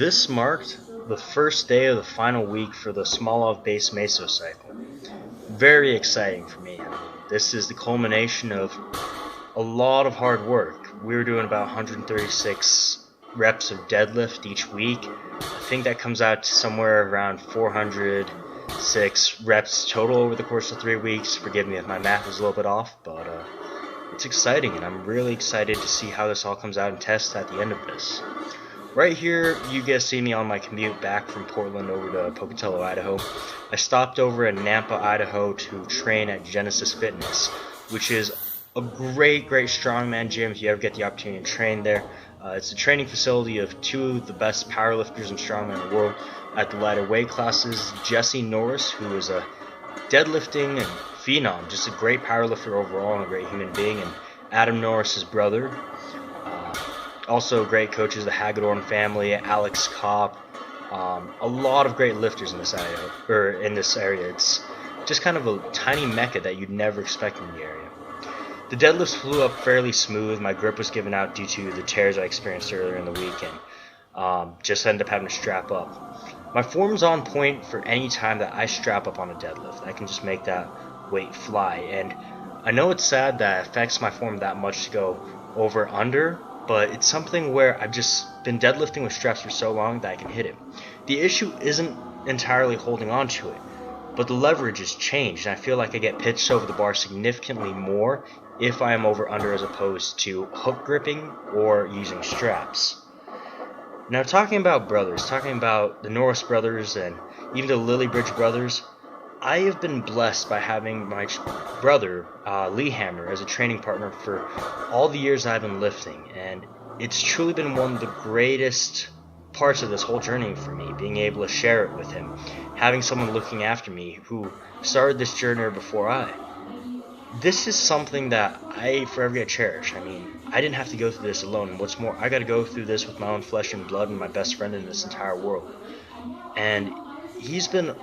This marked the first day of the final week for the Smolov base meso cycle. Very exciting for me. This is the culmination of a lot of hard work. We were doing about 136 reps of deadlift each week. I think that comes out to somewhere around 406 reps total over the course of 3 weeks. Forgive me if my math is a little bit off, but it's exciting, and I'm really excited to see how this all comes out and test at the end of this. Right here, you guys see me on my commute back from Portland over to Pocatello, Idaho. I stopped over in Nampa, Idaho to train at Genesis Fitness, which is a great strongman gym if you ever get the opportunity to train there. It's a training facility of two of the best powerlifters and strongmen in the world at the lighter weight classes. Jesse Norris, who is a deadlifting and phenom, just a great powerlifter overall and a great human being, and Adam Norris's brother. Also great coaches, the Hagedorn family, Alex Kopp, a lot of great lifters in this area. It's just kind of a tiny mecca that you'd never expect in the area. The deadlifts flew up fairly smooth. My grip was given out due to the tears I experienced earlier in the week, and just ended up having to strap up. My form's on point for any time that I strap up on a deadlift. I can just make that weight fly, and I know it's sad that it affects my form that much to go over under, but it's something where I've just been deadlifting with straps for so long that I can hit it. The issue isn't entirely holding on to it, but the leverage has changed, and I feel like I get pitched over the bar significantly more if I am over under as opposed to hook gripping or using straps. Now, talking about brothers, talking about the Norris brothers and even the Lillybridge brothers, I have been blessed by having my brother, Lee Hammer, as a training partner for all the years I've been lifting, and it's truly been one of the greatest parts of this whole journey for me, being able to share it with him, having someone looking after me who started this journey before I. This is something that I forever get cherished. I mean, I didn't have to go through this alone, and what's more, I got to go through this with my own flesh and blood and my best friend in this entire world. And he's been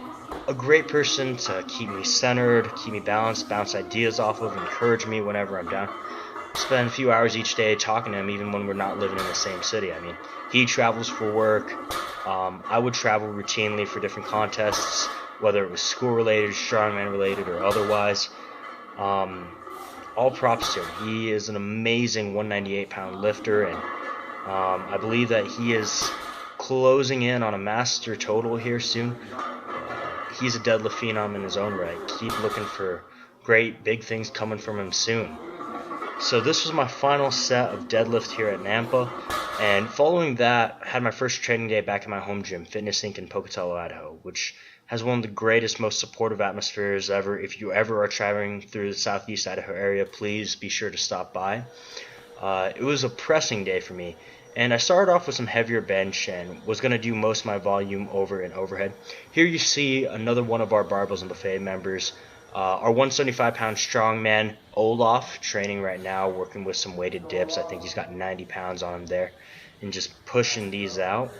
a great person to keep me centered, keep me balanced, bounce ideas off of, encourage me whenever I'm down. Spend a few hours each day talking to him, even when we're not living in the same city. I mean, he travels for work. I would travel routinely for different contests, whether it was school-related, strongman-related, or otherwise. All props to him. He is an amazing 198-pound lifter, and I believe that he is closing in on a master total here soon. He's a deadlift phenom in his own right. Keep looking for great big things coming from him soon. So this was my final set of deadlift here at Nampa, and following that, I had my first training day back in my home gym, Fitness Inc. in Pocatello, Idaho, which has one of the greatest, most supportive atmospheres ever. If you ever are traveling through the southeast Idaho area, please be sure to stop by. It was a pressing day for me, and I started off with some heavier bench and was going to do most of my volume over and overhead. Here you see another one of our Barbells and Buffet members, our 175-pound strongman, Olaf, training right now, working with some weighted dips. I think he's got 90 pounds on him there, and just pushing these out.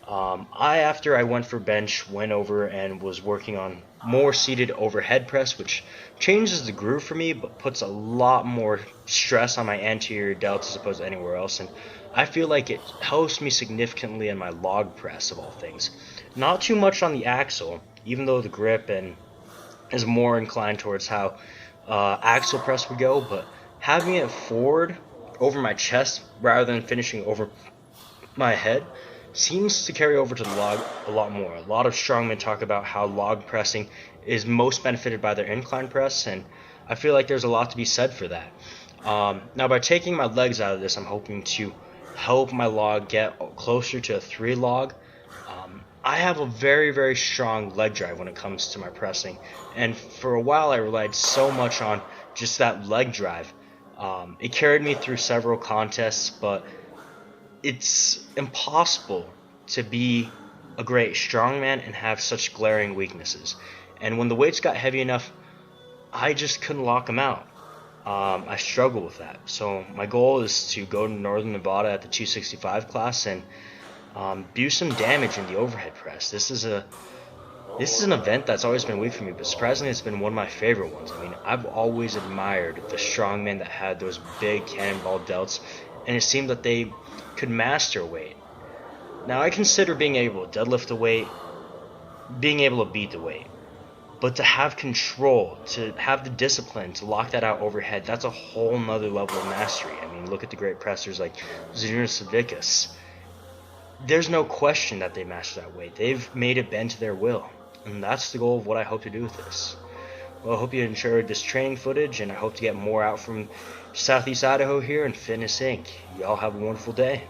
After I went for bench, went over and was working on more seated overhead press, which changes the groove for me, but puts a lot more stress on my anterior delts as opposed to anywhere else. And I feel like it helps me significantly in my log press, of all things. Not too much on the axle, even though the grip is more inclined towards how axle press would go, but having it forward over my chest rather than finishing over my head seems to carry over to the log a lot more. A lot of strongmen talk about how log pressing is most benefited by their incline press, and I feel like there's a lot to be said for that. Now, by taking my legs out of this, I'm hoping to help my log get closer to a 3 log. I have a very strong leg drive when it comes to my pressing, and for a while I relied so much on just that leg drive. It carried me through several contests, but it's impossible to be a great strongman and have such glaring weaknesses. And when the weights got heavy enough, I just couldn't lock them out. I struggle with that. So my goal is to go to Northern Nevada at the 265 class and do some damage in the overhead press. This is an event that's always been weak for me, but surprisingly it's been one of my favorite ones. I mean, I've always admired the strongmen that had those big cannonball delts, and it seemed that they could master weight. Now, I consider being able to deadlift the weight, being able to beat the weight. But to have control, to have the discipline to lock that out overhead, that's a whole nother level of mastery. I mean, look at the great pressers like Zinus Savickas. There's no question that they master that weight. They've made it bend to their will. And that's the goal of what I hope to do with this. Well, I hope you enjoyed this training footage, and I hope to get more out from Southeast Idaho here and Fitness Inc. Y'all have a wonderful day.